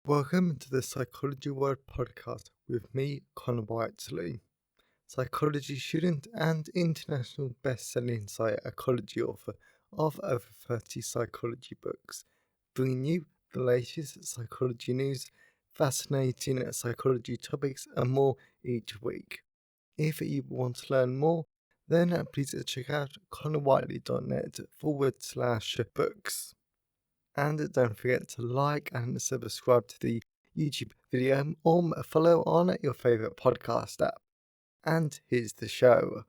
Welcome to the Psychology World podcast with me, Connor Whiteley, psychology student and international best-selling psychology author of over 30 psychology books, bringing you the latest psychology news, fascinating psychology topics and more each week. If you want to learn more, then please check out connorwhiteley.net/books. And don't forget to like and subscribe to the YouTube video or follow on your favourite podcast app. And here's the show.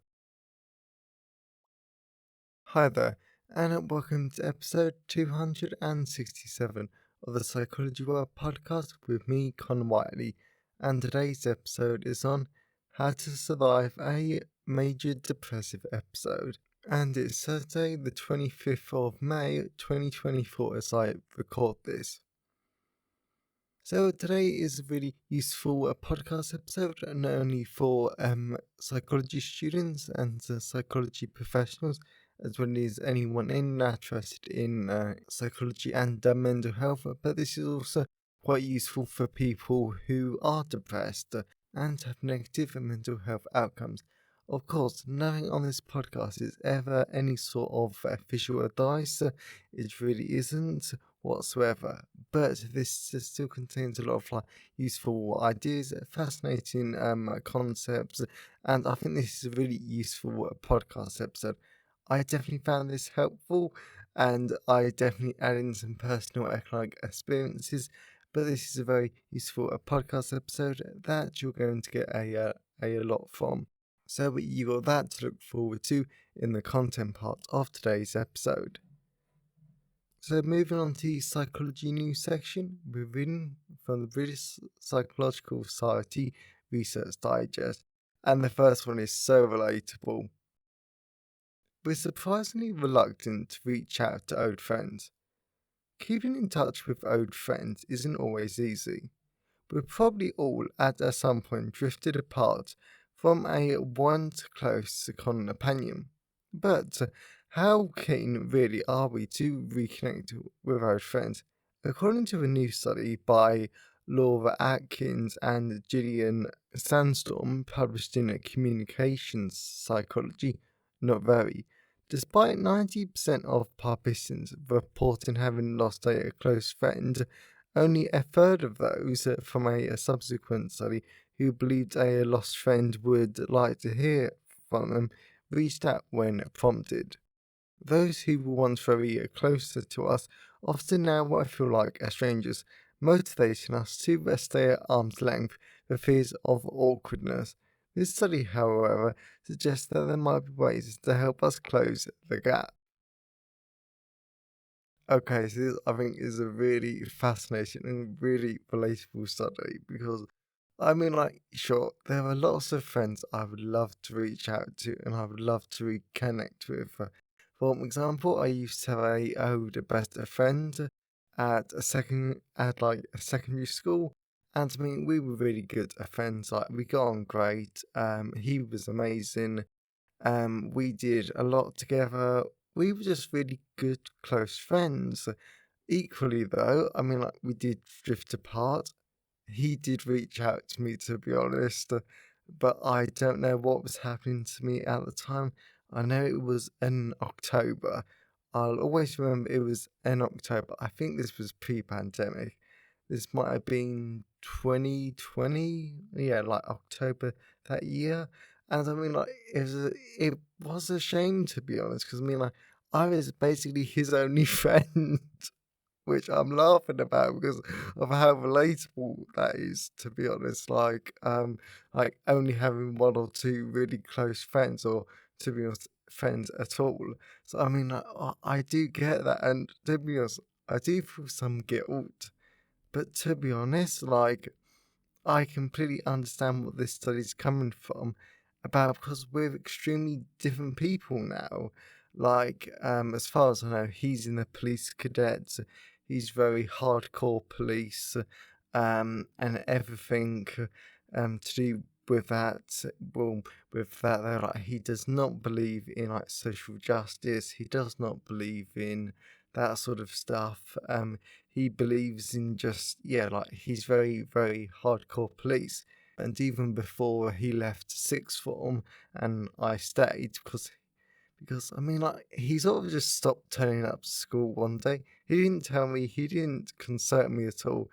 Hi there, and welcome to episode 267 of the Psychology World podcast with me, Con Whiteley. And today's episode is on how to survive a major depressive episode. And it's Saturday, the 25th of May 2024, as I record this. So today is a really useful podcast episode, not only for psychology students and psychology professionals, as well as anyone interested in psychology and mental health, but this is also quite useful for people who are depressed and have negative mental health outcomes. Of course, nothing on this podcast is ever any sort of official advice. It really isn't whatsoever. But this still contains a lot of useful ideas, fascinating concepts, and I think this is a really useful podcast episode. I definitely found this helpful, and I definitely add in some personal economic experiences. But this is a very useful podcast episode that you're going to get a lot from. So you got that to look forward to in the content part of today's episode. So moving on to the psychology news section, we're reading from the British Psychological Society Research Digest, and the first one is so relatable. We're surprisingly reluctant to reach out to old friends. Keeping in touch with old friends isn't always easy. We've probably all at some point drifted apart from a once close companion. But how keen really are we to reconnect with our friends? According to a new study by Laura Atkins and Gillian Sandstorm, published in Communications Psychology, not very, despite 90% of participants reporting having lost a close friend, only a third of those from a subsequent study who believed a lost friend would like to hear from them reached out when prompted. Those who were once very close to us often now feel like strangers, motivating us to stay at arm's length for fears of awkwardness. This study, however, suggests that there might be ways to help us close the gap. Okay, so this I think is a really fascinating and really relatable study because sure, there are lots of friends I would love to reach out to and I would love to reconnect with. For example, I used to have a older best friend at a secondary school, and we were really good friends. Like we got on great. He was amazing. We did a lot together. We were just really good, close friends. Equally, though, we did drift apart. He did reach out to me, to be honest, but I don't know what was happening to me at the time. I know it was in October. I'll always remember it was in October. I think this was pre-pandemic. This might have been 2020, yeah, like October that year. And it was a shame, to be honest, because I was basically his only friend, which I'm laughing about because of how relatable that is, to be honest. Like only having one or two really close friends, or to be honest, friends at all. So I do get that, and to be honest, I do feel some guilt. But to be honest, I completely understand what this study's coming from about because we're extremely different people now. As far as I know, he's in the police cadets. He's very hardcore police, and everything to do with that. Well, with that, though, he does not believe in social justice. He does not believe in that sort of stuff. He believes in just, yeah, like he's very, very hardcore police. And even before he left sixth form and I stayed, because I mean, like, he sort of just stopped turning up to school one day. He didn't tell me, he didn't consult me at all,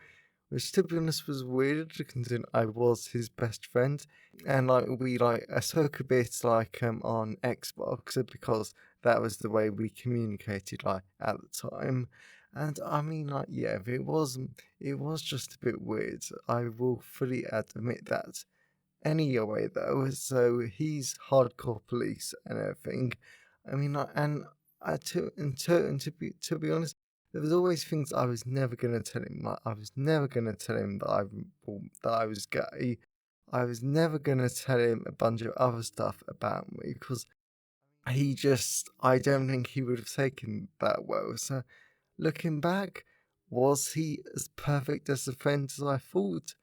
which to be honest was weird considering I was his best friend. And like we like I spoke a bit like on Xbox because that was the way we communicated like at the time. And I mean, like, yeah, it was just a bit weird. I will fully admit that. Anyway, though, so he's hardcore police and everything. I mean, like, and to be honest, there was always things I was never gonna tell him. Like, I was never gonna tell him that I was gay. I was never gonna tell him a bunch of other stuff about me because I don't think he would have taken that well. So looking back, was he as perfect as a friend as I thought?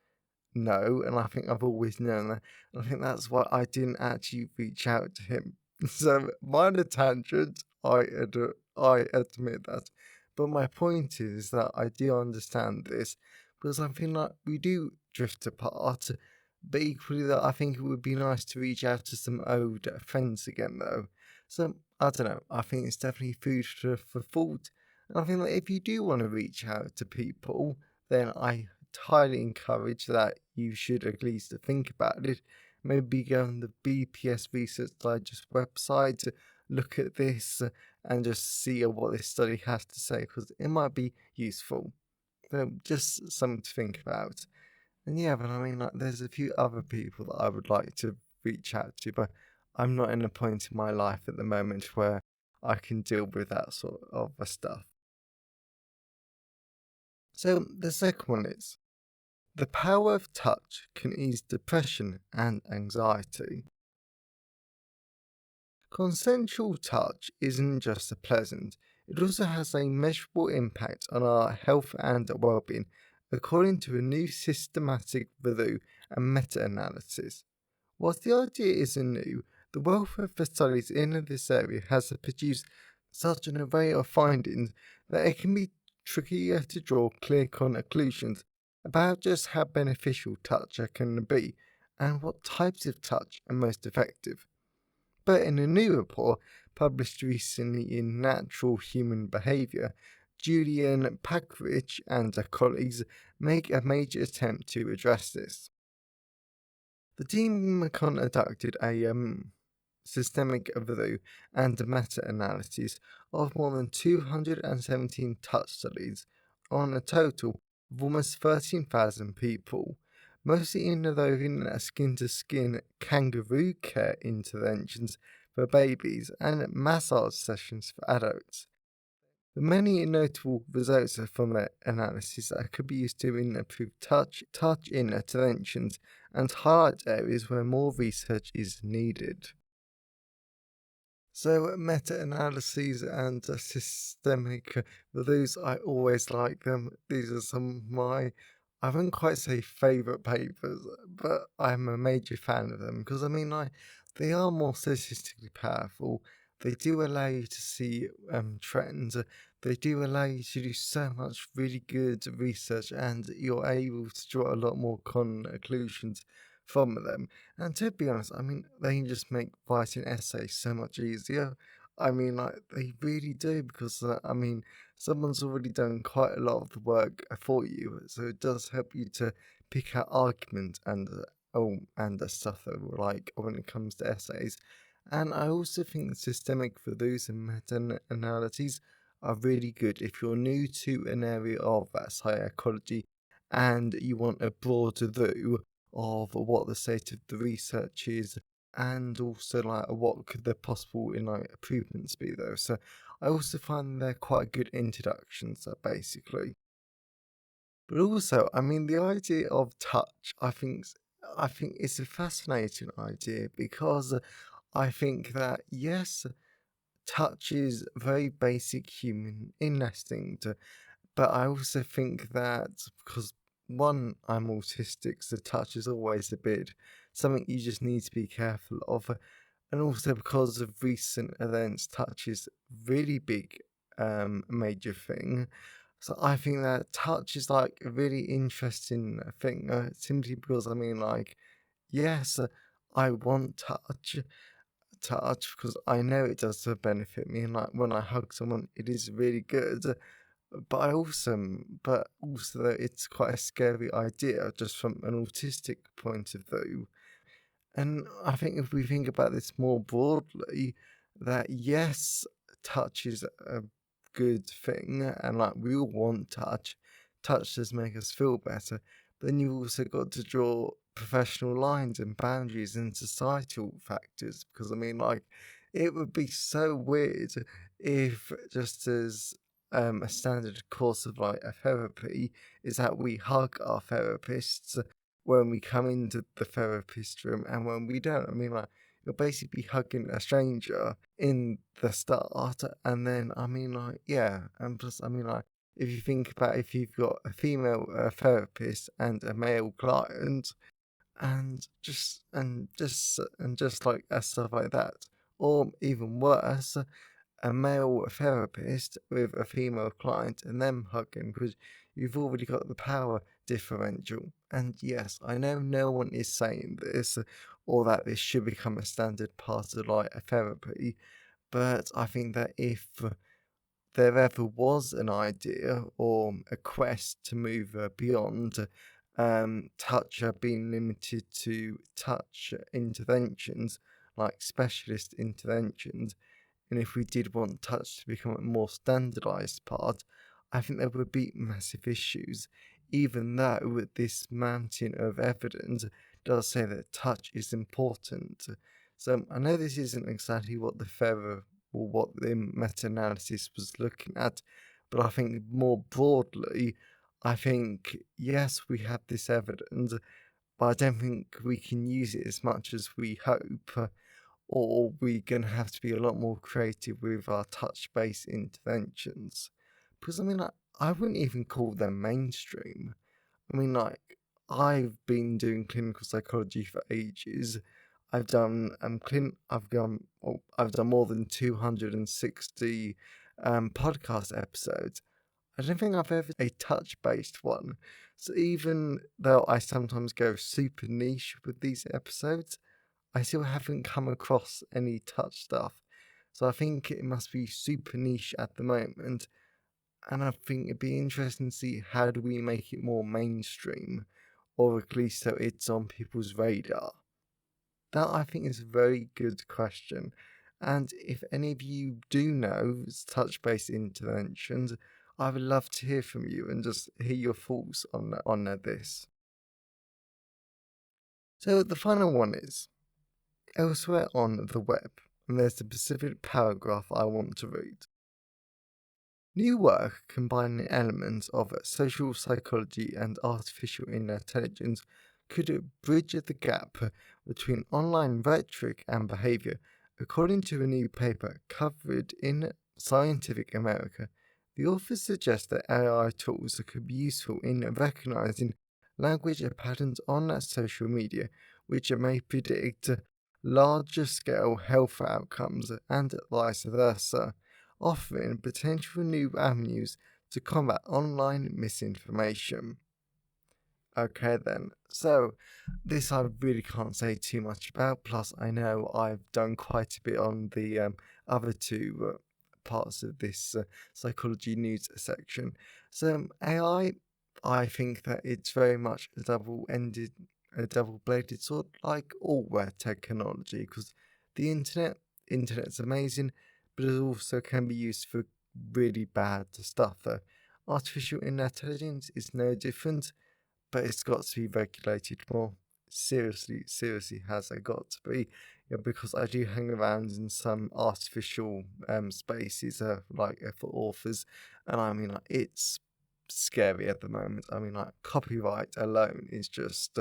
No, and I think I've always known that. And I think that's why I didn't actually reach out to him. So, minor tangent, I admit that. But my point is that I do understand this because I feel like we do drift apart. But equally, that I think it would be nice to reach out to some old friends again, though. So, I don't know. I think it's definitely food for thought. And I think that if you do want to reach out to people, then I highly encourage that you should at least think about it. Maybe go on the BPS Research Digest website to look at this and just see what this study has to say because it might be useful. So just something to think about. And yeah, but I mean, like, there's a few other people that I would like to reach out to, but I'm not in a point in my life at the moment where I can deal with that sort of stuff. So the second one is the power of touch can ease depression and anxiety. Consensual touch isn't just a pleasant, it also has a measurable impact on our health and well-being, according to a new systematic review and meta-analysis. Whilst the idea isn't new, the wealth of the studies in this area has produced such an array of findings that it can be trickier to draw clear conclusions about just how beneficial touch can be and what types of touch are most effective. But in a new report published recently in Natural Human Behaviour, Julian Packrich and her colleagues make a major attempt to address this. The team conducted a systemic review and meta-analysis of more than 217 touch studies on a total of almost 13,000 people, mostly involving skin-to-skin kangaroo care interventions for babies and massage sessions for adults. The many notable results from the analysis that could be used to improve touch interventions and highlight areas where more research is needed. So meta-analyses and systemic reviews, I always like them. These are some of my, I wouldn't quite say favourite papers, but I'm a major fan of them because I mean, like, they are more statistically powerful. They do allow you to see trends. They do allow you to do so much really good research, and you're able to draw a lot more conclusions from them. And to be honest, I mean, they can just make writing essays so much easier. I mean, like, they really do because, I mean, someone's already done quite a lot of the work for you. So it does help you to pick out argument and the stuff that we like when it comes to essays. And I also think systemic reviews and meta-analyses are really good if you're new to an area of psychology and you want a broader view of what the state of the research is and also like what could the possible improvements be though. So I also find they're quite good introductions basically. But also, I mean, the idea of touch, I think it's a fascinating idea because I think that yes, touch is very basic human instinct, but I also think that because one, I'm autistic, so touch is always a bit something you just need to be careful of. And also because of recent events, touch is really big major thing. So I think that touch is like a really interesting thing, simply because yes, I want touch because I know it does benefit me, and like when I hug someone, it is really good. But also, it's quite a scary idea just from an autistic point of view. And I think if we think about this more broadly, that yes, touch is a good thing, and like we all want touch. Touch does make us feel better, but then you've also got to draw professional lines and boundaries and societal factors. Because it would be so weird if just as a standard course of like a therapy is that we hug our therapists when we come into the therapist room and when we don't. You're basically hugging a stranger in the start, and then, yeah, and plus, if you think about if you've got a female therapist and a male client, and just like stuff like that, or even worse, a male therapist with a female client and them hugging because you've already got the power differential. And yes, I know no one is saying this or that this should become a standard part of like a therapy, but I think that if there ever was an idea or a quest to move beyond touch being limited to touch interventions, like specialist interventions, and if we did want touch to become a more standardized part, I think there would be massive issues, even though this mountain of evidence does say that touch is important. So I know this isn't exactly what the Ferrer or what the meta-analysis was looking at, but I think more broadly, I think yes, we have this evidence, but I don't think we can use it as much as we hope, or we're going to have to be a lot more creative with our touch-based interventions. Because I wouldn't even call them mainstream. I mean, like, I've been doing clinical psychology for ages. I've done more than 260 podcast episodes. I don't think I've ever a touch-based one. So even though I sometimes go super niche with these episodes, I still haven't come across any touch stuff. So I think it must be super niche at the moment. And I think it'd be interesting to see how do we make it more mainstream, or at least so it's on people's radar. That I think is a very good question. And if any of you do know touch based interventions, I would love to hear from you and just hear your thoughts on this. So the final one is elsewhere on the web, and there's a specific paragraph I want to read. New work combining elements of social psychology and artificial intelligence could bridge the gap between online rhetoric and behaviour. According to a new paper covered in Scientific America, the authors suggest that AI tools could be useful in recognizing language patterns on social media, which may predict larger scale health outcomes and vice versa, offering potential new avenues to combat online misinformation. Okay, then. So, this I really can't say too much about. Plus, I know I've done quite a bit on the other two parts of this psychology news section. So, I think that it's very much a double-bladed sword, like all technology, because the internet's amazing, but it also can be used for really bad stuff. Artificial intelligence is no different, but it's got to be regulated more. Seriously, has it got to be? Yeah, because I do hang around in some artificial spaces, for authors, and it's scary at the moment. Copyright alone is just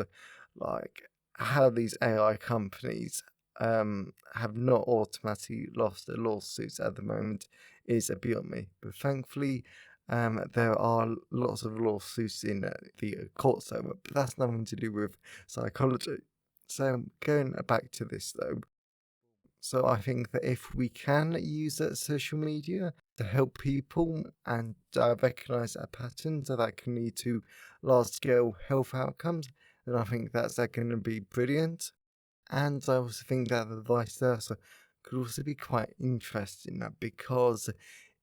like how these AI companies have not automatically lost their lawsuits at the moment is beyond me. But thankfully, there are lots of lawsuits in the courts over, but that's nothing to do with psychology. So going back to this though, So I think that if we can use social media to help people and recognize a pattern so that can lead to large scale health outcomes, then I think that's going to be brilliant. And I also think that the vice versa could also be quite interesting because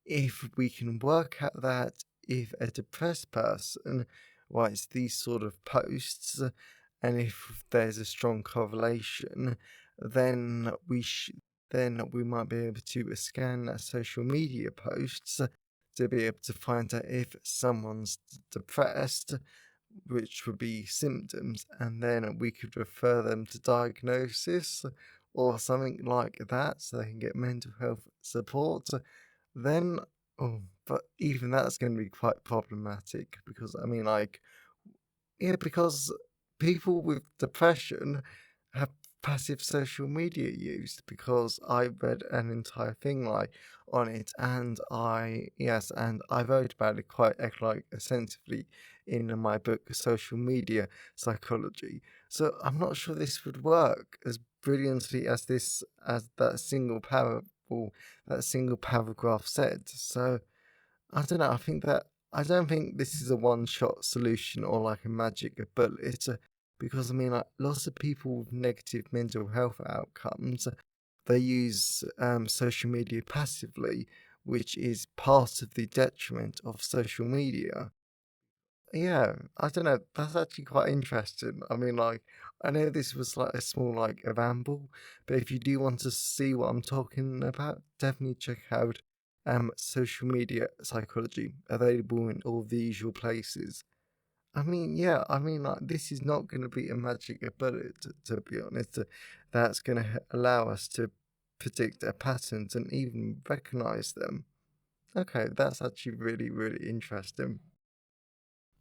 if we can work out that if a depressed person writes these sort of posts, and if there's a strong correlation, then we might be able to scan social media posts to be able to find out if someone's depressed, which would be symptoms, and then we could refer them to diagnosis or something like that so they can get mental health support. Then, but even that's going to be quite problematic because, I mean, like, yeah, because people with depression have passive social media use because I read an entire thing like on it and I wrote about it quite like extensively in my book Social Media Psychology. So I'm not sure this would work as brilliantly as that single paragraph said. So I don't know. I don't think this is a one-shot solution or like a magic bullet, because I mean, like lots of people with negative mental health outcomes, they use social media passively, which is part of the detriment of social media. Yeah, I don't know. That's actually quite interesting. I mean, like, I know this was like a small like a ramble, but if you do want to see what I'm talking about, definitely check out social media psychology, available in all the usual places. I mean, yeah, I mean, like, this is not going to be a magic bullet, to be honest. That's going to allow us to predict their patterns and even recognize them. Okay, that's actually really, really interesting.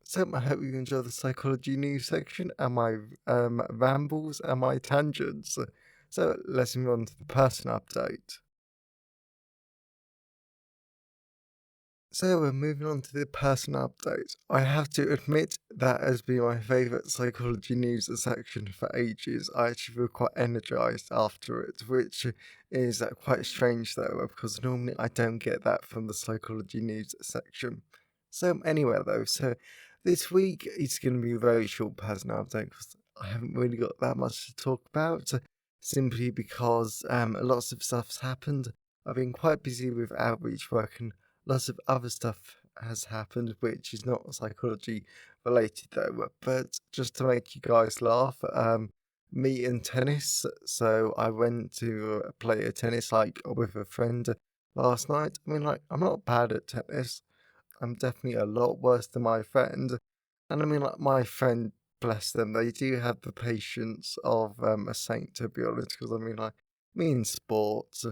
So I hope you enjoy the psychology news section and my rambles and my tangents. So let's move on to the person update. So we're moving on to the person update. I have to admit that has been my favourite psychology news section for ages. I actually feel quite energised after it, which is quite strange though, because normally I don't get that from the psychology news section. So anyway though, so this week it's going to be a very short person update because I haven't really got that much to talk about, simply because lots of stuff's happened. I've been quite busy with outreach work and lots of other stuff has happened, which is not psychology related though. But just to make you guys laugh, me and tennis. So I went to play a tennis like with a friend last night. I mean, like I'm not bad at tennis. I'm definitely a lot worse than my friend. And I mean, like my friend, bless them, they do have the patience of a saint, to be honest. Because I mean, like me in sports,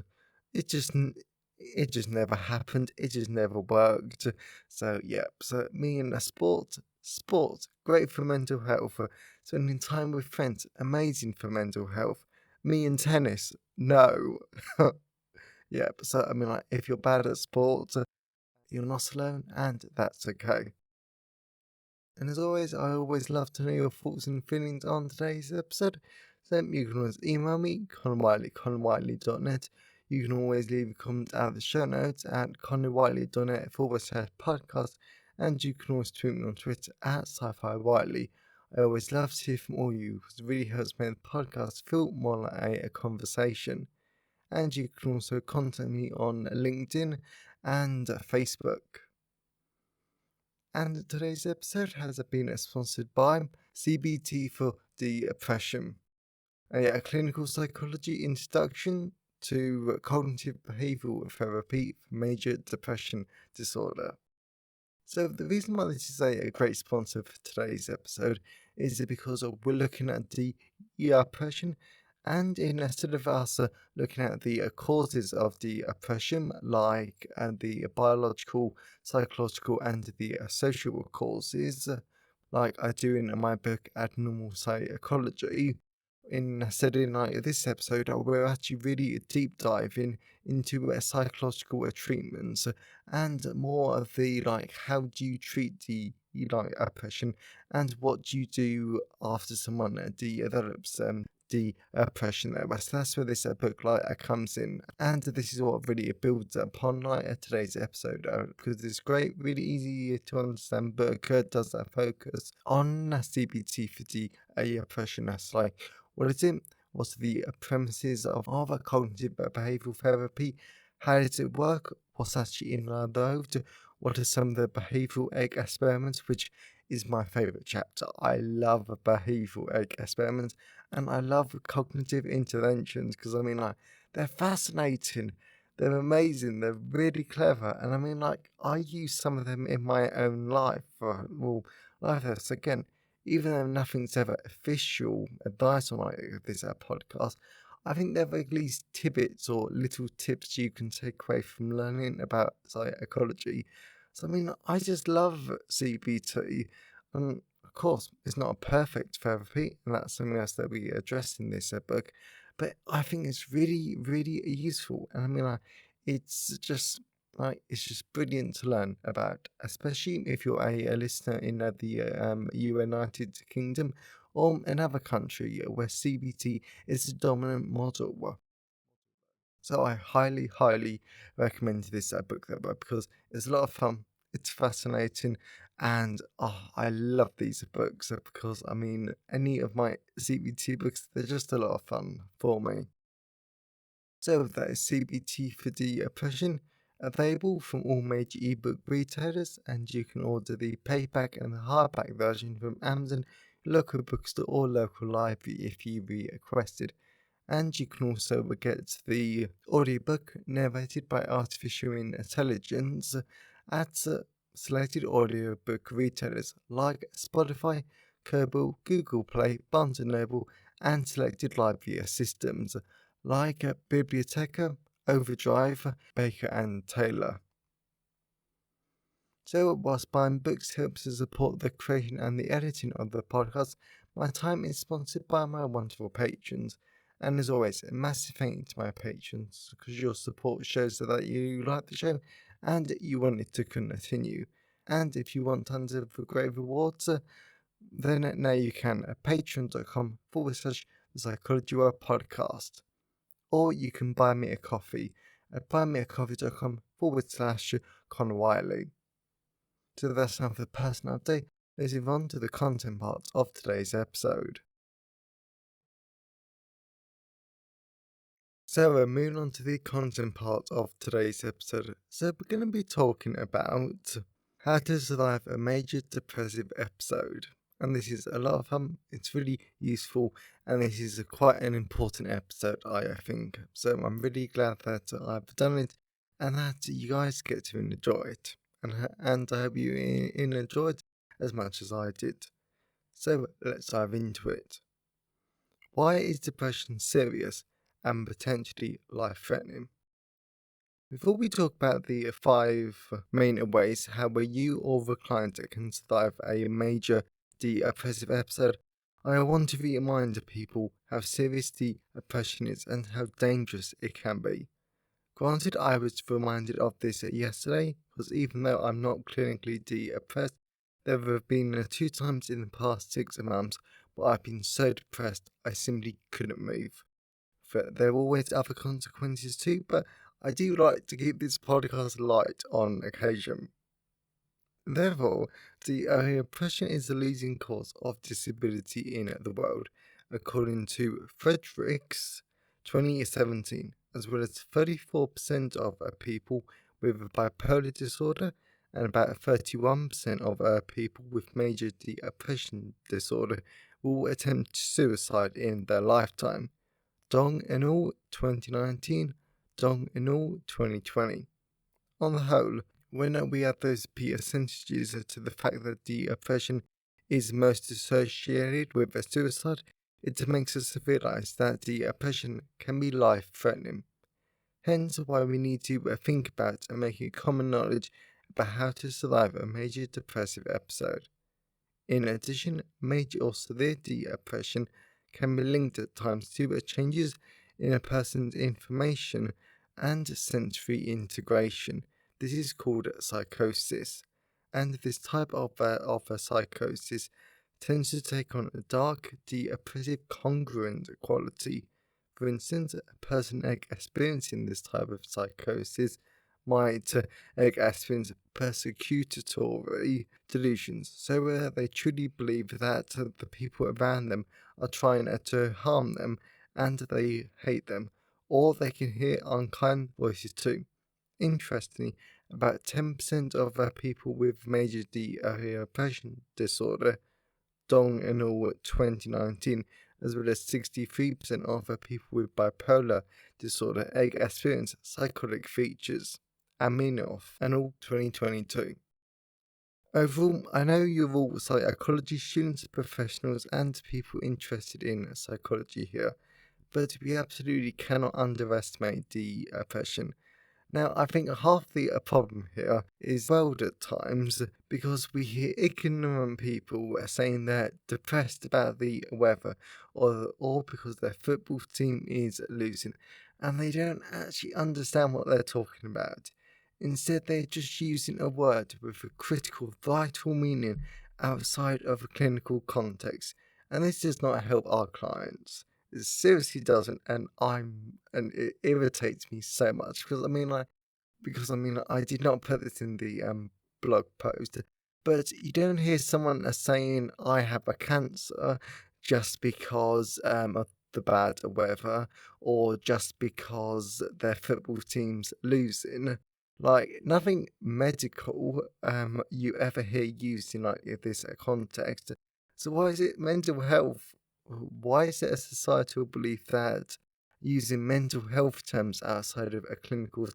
it just n- it just never happened. It just never worked. So yeah, so me in a sport, great for mental health. Spending time with friends, amazing for mental health. Me in tennis, no. Yeah, so I mean, like if you're bad at sports, you're not alone, and that's okay. And as always, I always love to know your thoughts and feelings on today's episode. So you can always email me, connorwhiteley@connorwhiteley.net. You can always leave a comment at the show notes at connorwhiteley.net/podcast. And you can always tweet me on Twitter at sci-fi Whiteley. I always love to hear from all you because it really helps make the podcast feel more like a conversation. And you can also contact me on LinkedIn and Facebook. And today's episode has been sponsored by CBT for Depression, a clinical psychology introduction to cognitive behavioral therapy for major depression disorder. So the reason why this is a great sponsor for today's episode is because we're looking at the oppression, and instead of us looking at the causes of the oppression, like the biological, psychological, and the social causes, like I do in my book Abnormal Psychology, instead in like this episode, we're actually really deep diving into psychological treatments and more of the like how do you treat the oppression and what do you do after someone develops depression there. So that's where this book comes in, and this is what really builds upon today's episode because it's great, really easy to understand book does focus on CBT for depression. That's like, what is it? What's the premises of a cognitive behavioral therapy? How does it work? What's actually involved? What are some of the behavioral experiments, which is my favorite chapter. I love behavioral experiments and I love cognitive interventions because they're fascinating, they're amazing, they're really clever, and I use some of them in my own life. Life lessons again, even though nothing's ever official advice on this podcast. I think there are at least tidbits or little tips you can take away from learning about psychology. So I just love CBT. Of course, it's not a perfect therapy, and that's something else that we address in this book. But I think it's really, really useful, and it's just it's just brilliant to learn about, especially if you're a listener in the United Kingdom or another country where CBT is the dominant model. So I highly, highly recommend this book because it's a lot of fun. It's fascinating, and I love these books because any of my CBT books, they're just a lot of fun for me. So that is CBT for Depression, available from all major ebook retailers, and you can order the paperback and the hardback version from Amazon, local bookstore, or local library if you requested. And you can also get the audiobook narrated by artificial intelligence at selected audiobook retailers like Spotify, Kobo, Google Play, Barnes& Noble, and selected library systems like Bibliotheca, Overdrive, Baker and Taylor. So, whilst buying books helps to support the creation and the editing of the podcast, my time is sponsored by my wonderful patrons. And as always, a massive thank you to my patrons because your support shows that you like the show and you want it to continue. And if you want tons of great rewards, then now you can at patreon.com/the Psychology World Podcast. Or you can buy me a coffee at buymeacoffee.com/Con Wiley. So that's enough of the personal update. Let's move on to the content part of today's episode. So we're moving on to the content part of today's episode. So we're going to be talking about how to survive a major depressive episode. And this is a lot of fun, it's really useful, and this is quite an important episode, I think. So I'm really glad that I've done it and that you guys get to enjoy it. And I hope you enjoyed it as much as I did. So let's dive into it. Why is depression serious and potentially life-threatening? Before we talk about the 5 main ways how you or the client can survive a major depressive episode, I want to remind people how serious depression is and how dangerous it can be. Granted, I was reminded of this yesterday, because even though I'm not clinically depressed, there have been 2 times in the past 6 months where I've been so depressed I simply couldn't move. There are always other consequences too, but I do like to keep this podcast light on occasion. Therefore, depression is the leading cause of disability in the world, according to Fredericks 2017, as well as 34% of people with bipolar disorder and about 31% of people with major depression disorder will attempt suicide in their lifetime. Dong et al. 2019, Dong et al. 2020. On the whole, when we add those percentages to the fact that depression is most associated with suicide, it makes us realize that depression can be life-threatening. Hence why we need to think about and making common knowledge about how to survive a major depressive episode. In addition, major or severe depression can be linked at times to changes in a person's information and sensory integration. This is called psychosis, and this type of psychosis tends to take on a dark, depressive, congruent quality. For instance, a person experiencing this type of psychosis might experience persecutory delusions, so they truly believe that the people around them are trying to harm them and they hate them, or they can hear unkind voices too. Interestingly, about 10% of people with major depression disorder, Dong and all 2019, as well as 63% of people with bipolar disorder experience psychotic features, Aminoff and all 2022. Overall, I know you're all psychology students, professionals, and people interested in psychology here, but we absolutely cannot underestimate depression. Now, I think half the problem here is world at times because we hear ignorant people saying they're depressed about the weather or because their football team is losing, and they don't actually understand what they're talking about. Instead, they're just using a word with a critical, vital meaning outside of a clinical context, and this does not help our clients. It seriously doesn't, and it irritates me so much because I did not put this in the blog post, but you don't hear someone saying I have a cancer just because of the bad weather or just because their football team's losing. Like nothing medical you ever hear used in like this context. So why is it mental health? Why is it a societal belief that using mental health terms outside of a clinical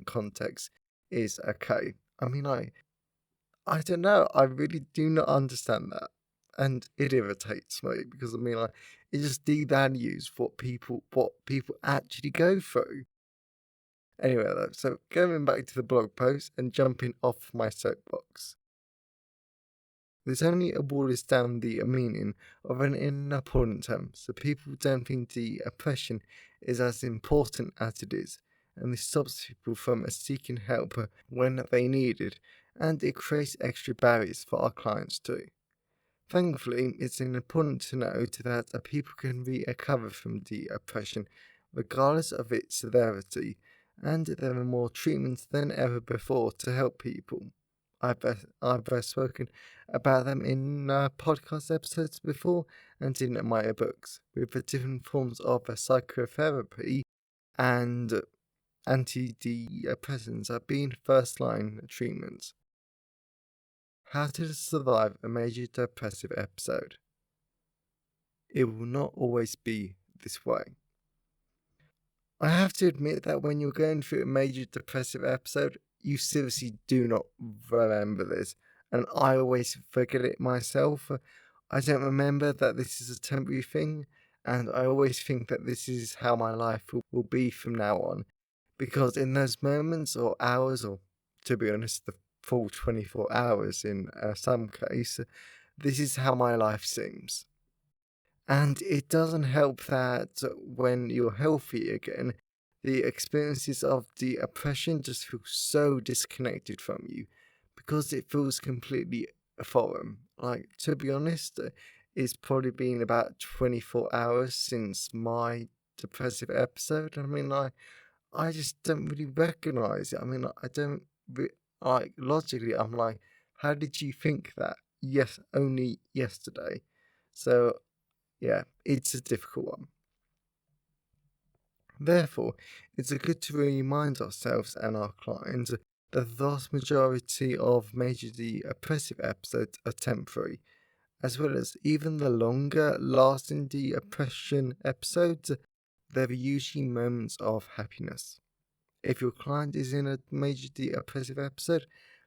context is okay? I don't know. I really do not understand that, and it irritates me because it just devalues what people actually go through. Anyway, though, so going back to the blog post and jumping off my soapbox. There's only a boils down the meaning of an important term, so people don't think depression is as important as it is, and this stops people from seeking help when they need it, and it creates extra barriers for our clients too. Thankfully, it's important to note that people can recover from depression regardless of its severity, and there are more treatments than ever before to help people. I've spoken about them in podcast episodes before and in my books, with the different forms of psychotherapy and antidepressants being first line treatments. How to survive a major depressive episode. It will not always be this way. I have to admit that when you're going through a major depressive episode, you seriously do not remember this, and I always forget it myself. I don't remember that this is a temporary thing, and I always think that this is how my life will be from now on, because in those moments or hours, or to be honest, the full 24 hours in some case, this is how my life seems. And it doesn't help that when you're healthy again, the experiences of the oppression just feel so disconnected from you because it feels completely foreign. Like, to be honest, it's probably been about 24 hours since my depressive episode. I just don't really recognize it. I don't, logically, I'm like, how did you think that? Yes, only yesterday. So, yeah, it's a difficult one. Therefore, it's good to remind ourselves and our clients that the vast majority of major depressive episodes are temporary, as well as even the longer lasting depression episodes, there are usually moments of happiness. If your client is in a major depressive episode,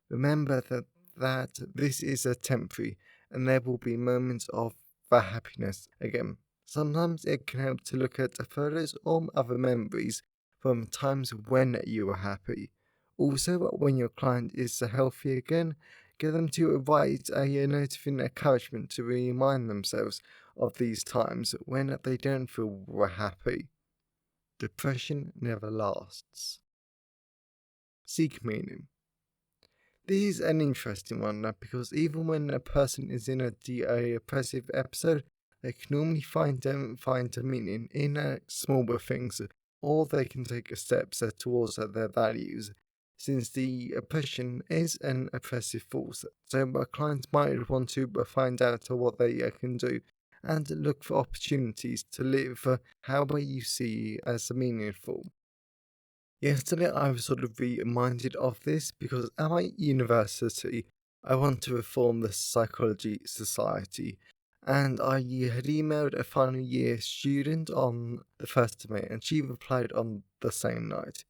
remember that this is a temporary and there will be moments of happiness again. Sometimes it can help to look at photos or other memories from times when you were happy. Also, when your client is healthy again, get them to write a note of encouragement to remind themselves of these times when they don't feel happy. Depression never lasts. Seek meaning. This is an interesting one because even when a person is in a depressive episode, they can normally find a meaning in smaller things, or they can take steps towards their values. Since the oppression is an oppressive force, so clients might want to find out what they can do and look for opportunities to live however you see as meaningful. Yesterday, I was sort of reminded of this because at my university, I want to reform the psychology society, and I had emailed a final year student on the 1st of May, and she replied on the same night.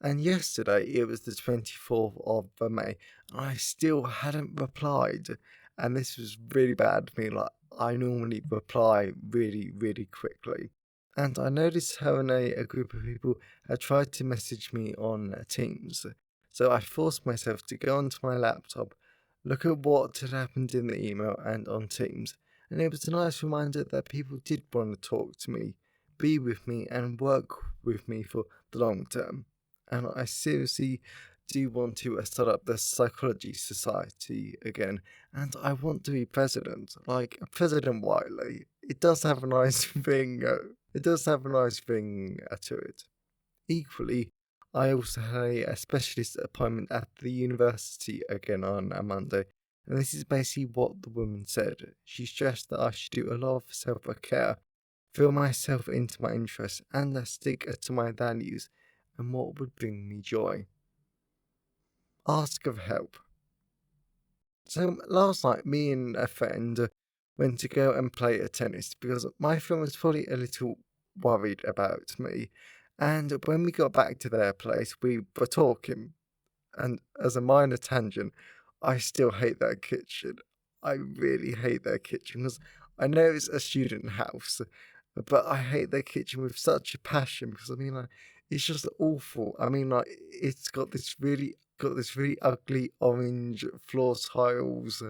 And yesterday, it was the 24th of May, and I still hadn't replied, and this was really bad for me. Like, I normally reply really, really quickly. And I noticed her and a group of people had tried to message me on Teams. So I forced myself to go onto my laptop, look at what had happened in the email and on Teams. And it was a nice reminder that people did want to talk to me, be with me, and work with me for the long term. And I seriously do want to start up the Psychology Society again, and I want to be president, like President Wiley. It does have a nice thing. It does have a nice thing to it. Equally, I also had a specialist appointment at the university again on a Monday, and this is basically what the woman said. She stressed that I should do a lot of self-care, feel myself into my interests, and stick to my values and what would bring me joy. Ask of help. So last night, me and a friend went to go and play tennis because my friend was probably a little worried about me. And when we got back to their place, we were talking. And as a minor tangent, I still hate their kitchen. I really hate their kitchen because I know it's a student house, but I hate their kitchen with such a passion because I mean, like, it's just awful. I mean, like, it's got this really ugly orange floor tiles,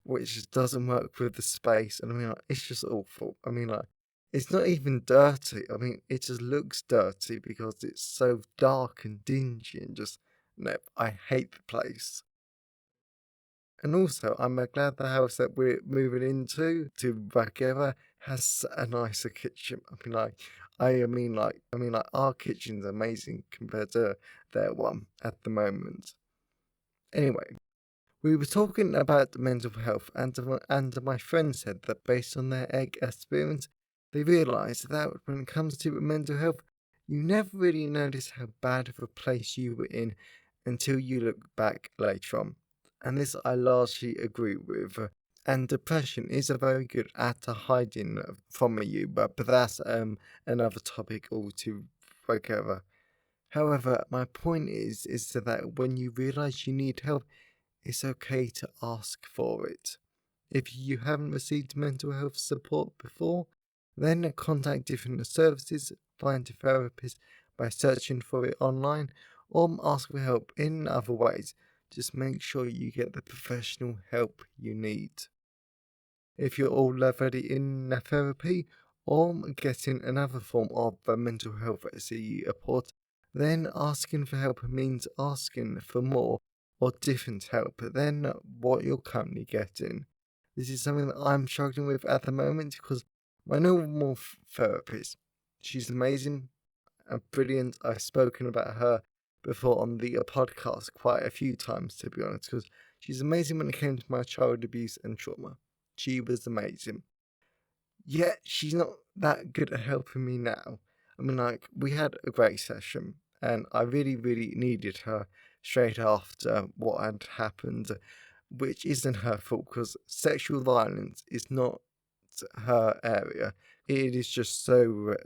which just doesn't work with the space. And I mean, like, it's just awful. I mean, like, it's not even dirty. I mean, it just looks dirty because it's so dark and dingy and just no, I hate the place. And also, I'm glad the house that we're moving into to Vancouver has a nicer kitchen. I mean, our kitchen's amazing compared to their one at the moment. Anyway, we were talking about mental health, and my friend said that based on their egg experience, they realised that when it comes to mental health, you never really notice how bad of a place you were in until you look back later on. And this I largely agree with. And depression is a very good at hiding from you, but that's another topic altogether. However, my point is that when you realise you need help, it's okay to ask for it. If you haven't received mental health support before, then contact different services, find a therapist by searching for it online, or ask for help in other ways. Just make sure you get the professional help you need. If you're already in therapy or getting another form of mental health support, then asking for help means asking for more or different help than what you're currently getting. This is something that I'm struggling with at the moment because my normal therapist, she's amazing and brilliant. I've spoken about her before on the podcast quite a few times, to be honest, because she's amazing when it came to my child abuse and trauma. She was amazing. Yet she's not that good at helping me now. I mean, like, we had a great session, and I really, really needed her straight after what had happened, which isn't her fault because sexual violence is not her area. It is just so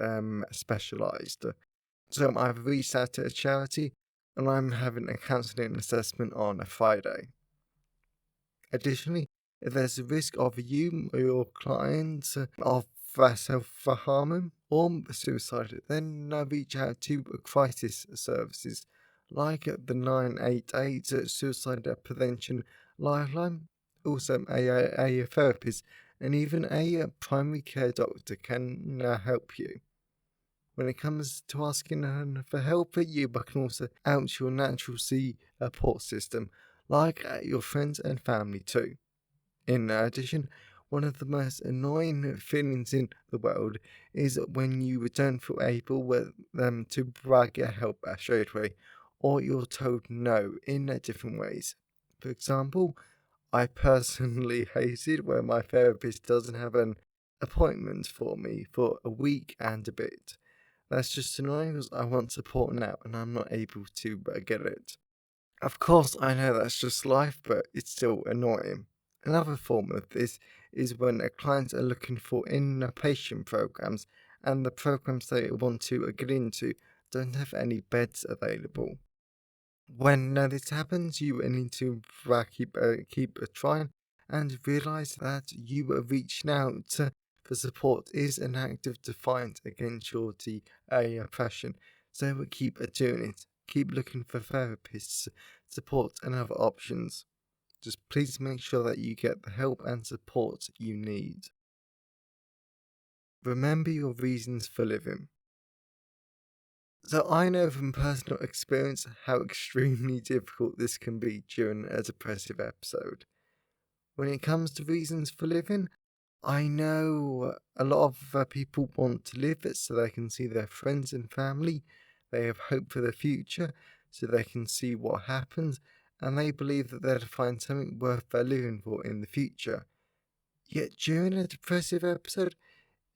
specialised. So I've reached out to a charity, and I'm having a counselling assessment on a Friday. Additionally, if there's a risk of you or your client of self-harming or suicide, then reach out to crisis services like the 988 Suicide Prevention Lifeline, also a therapist, and even a primary care doctor can help you. When it comes to asking for help, you can also out your natural support system, like your friends and family too. In addition, one of the most annoying feelings in the world is when you don't feel able with them to provide your help straight away, or you're told no in different ways. For example, I personally hate it when my therapist doesn't have an appointment for me for a week and a bit. That's just annoying because I want support now and I'm not able to get it. Of course, I know that's just life, but it's still annoying. Another form of this is when a clients are looking for inpatient programs and the programs they want to get into don't have any beds available. When this happens, you need to keep trying and realize that you are reaching out for support is an act of defiance against your depression. So keep doing it. Keep looking for therapists, support, and other options. Just please make sure that you get the help and support you need. Remember your reasons for living. So I know from personal experience how extremely difficult this can be during a depressive episode. When it comes to reasons for living, I know a lot of people want to live it so they can see their friends and family, they have hope for the future so they can see what happens, and they believe that they'll find something worth living for in the future. Yet during a depressive episode,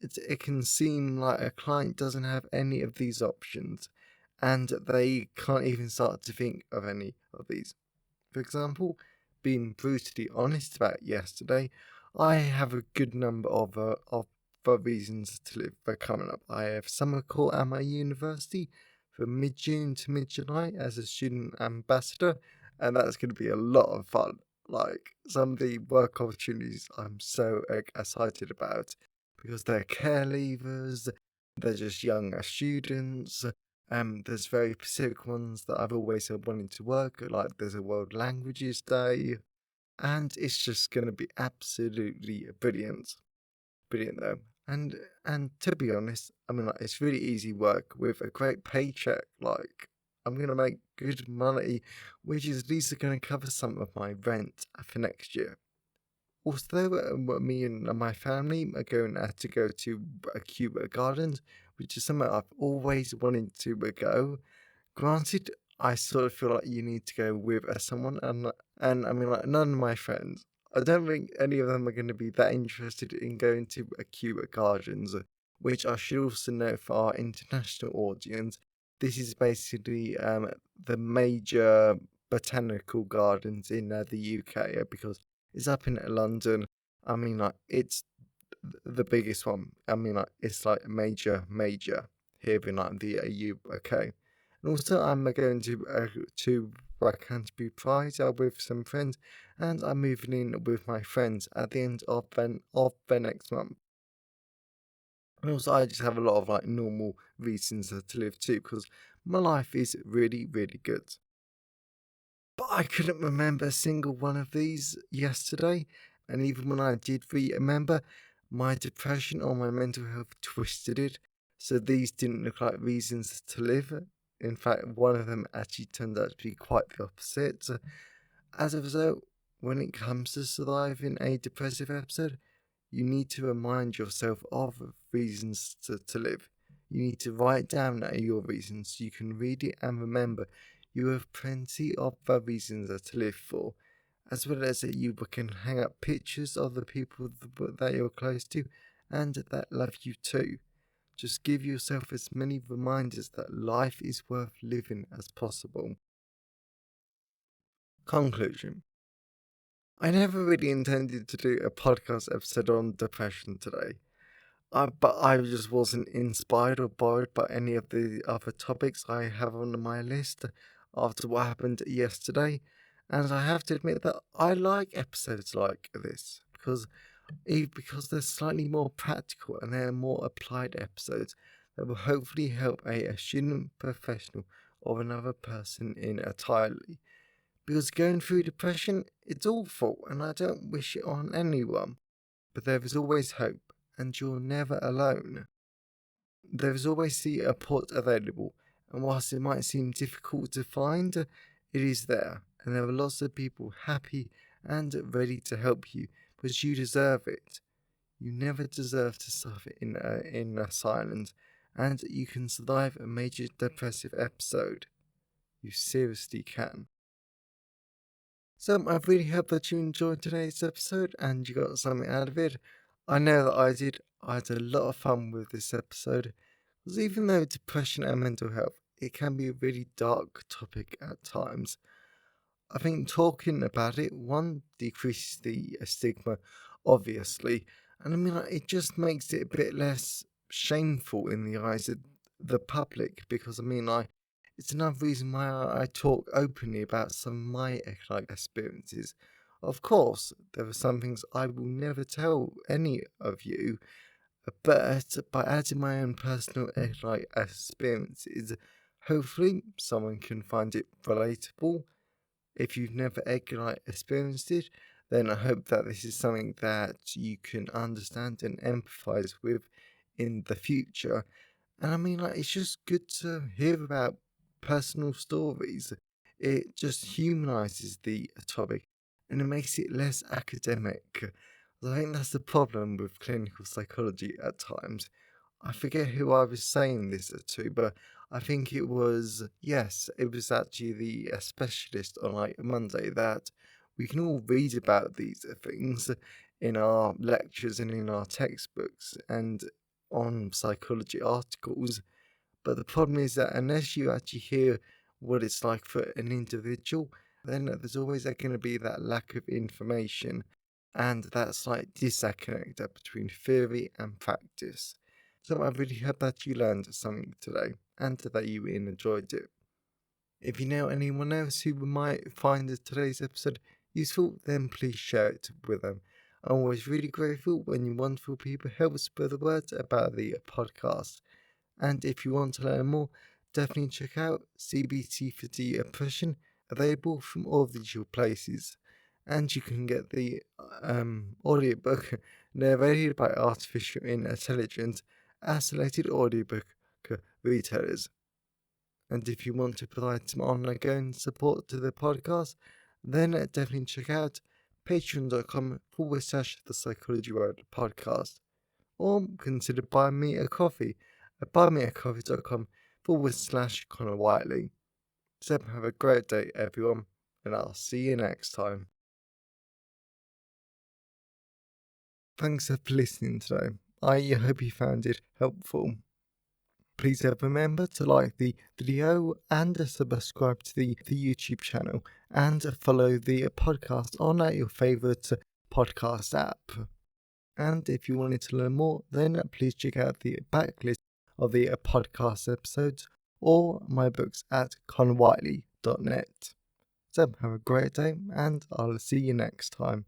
it can seem like a client doesn't have any of these options and they can't even start to think of any of these. For example, being brutally honest about yesterday, I have a good number of reasons to live for coming up. I have summer call at my university from mid-June to mid-July as a student ambassador, and that's going to be a lot of fun. Like some of the work opportunities I'm so excited about because they're care leavers, they're just young students, there's very specific ones that I've always wanted to work at, like there's a World Languages Day, and it's just going to be absolutely brilliant. Brilliant though. And to be honest, I mean, like, it's really easy work with a great paycheck. Like, I'm going to make good money, which is at least going to cover some of my rent for next year. Also, me and my family are going to go to Cuba Gardens, which is somewhere I've always wanted to go. Granted, I sort of feel like you need to go with someone, and I mean, like, none of my friends. I don't think any of them are going to be that interested in going to Cuba Gardens, which I should also note for our international audience. This is basically the major botanical gardens in the UK because it's up in London. I mean, like, it's the biggest one. I mean, like, it's like major here in like the UK. And also, I'm going to Canterbury Pride with some friends, and I'm moving in with my friends at the end of the next month. And also, I just have a lot of like normal reasons to live too, because my life is really, really good. But I couldn't remember a single one of these yesterday, and even when I did remember, my depression or my mental health twisted it, so these didn't look like reasons to live. In fact, one of them actually turned out to be quite the opposite. As a result, when it comes to surviving a depressive episode, you need to remind yourself of reasons to live. You need to write down your reasons so you can read it and remember you have plenty of reasons to live for, as well as that you can hang up pictures of the people that you're close to and that love you too. Just give yourself as many reminders that life is worth living as possible. Conclusion. I never really intended to do a podcast episode on depression today. But I just wasn't inspired or bored by any of the other topics I have on my list after what happened yesterday. And I have to admit that I like episodes like this because they're slightly more practical and they're more applied episodes that will hopefully help a student, professional, or another person entirely. Because going through depression, it's awful and I don't wish it on anyone. But there is always hope, and you're never alone. There is always the port available, and whilst it might seem difficult to find, it is there. and there are lots of people happy and ready to help you, because you deserve it. You never deserve to suffer in silence, and you can survive a major depressive episode. You seriously can. So I really hope that you enjoyed today's episode and you got something out of it. I know that I did. I had a lot of fun with this episode, because even though depression and mental health, it can be a really dark topic at times. I think talking about it, one, decreases the stigma, obviously, and I mean, it just makes it a bit less shameful in the eyes of the public, because I mean, it's another reason why I talk openly about some of my experiences. Of course, there are some things I will never tell any of you, but by adding my own personal experiences, hopefully someone can find it relatable. If you've never experienced it, then I hope that this is something that you can understand and empathize with in the future. And I mean, it's just good to hear about personal stories. It just humanizes the topic and it makes it less academic. I think that's the problem with clinical psychology at times. I forget who I was saying this to, but I think it was, yes, it was actually the specialist on Monday, that we can all read about these things in our lectures and in our textbooks and on psychology articles. But the problem is that unless you actually hear what it's like for an individual, then there's always going to be that lack of information and that slight disconnect between theory and practice. So I really hope that you learned something today and that you enjoyed it. If you know anyone else who might find today's episode useful, then please share it with them. I'm always really grateful when you wonderful people help spread the word about the podcast. And if you want to learn more, definitely check out CBT for Depression, available from all of the usual places. And you can get the audiobook narrated by artificial intelligence as selected audiobook retailers. And if you want to provide some ongoing support to the podcast, then definitely check out patreon.com/the Psychology World podcast. Or consider buying me a coffee at buymeacoffee.com/Connor Whiteley. So have a great day, everyone, and I'll see you next time. Thanks for listening today. I hope you found it helpful. Please remember to like the video and subscribe to the YouTube channel and follow the podcast on your favourite podcast app. And if you wanted to learn more, then please check out the backlist of the podcast episodes or my books at conwhiteley.net. So have a great day and I'll see you next time.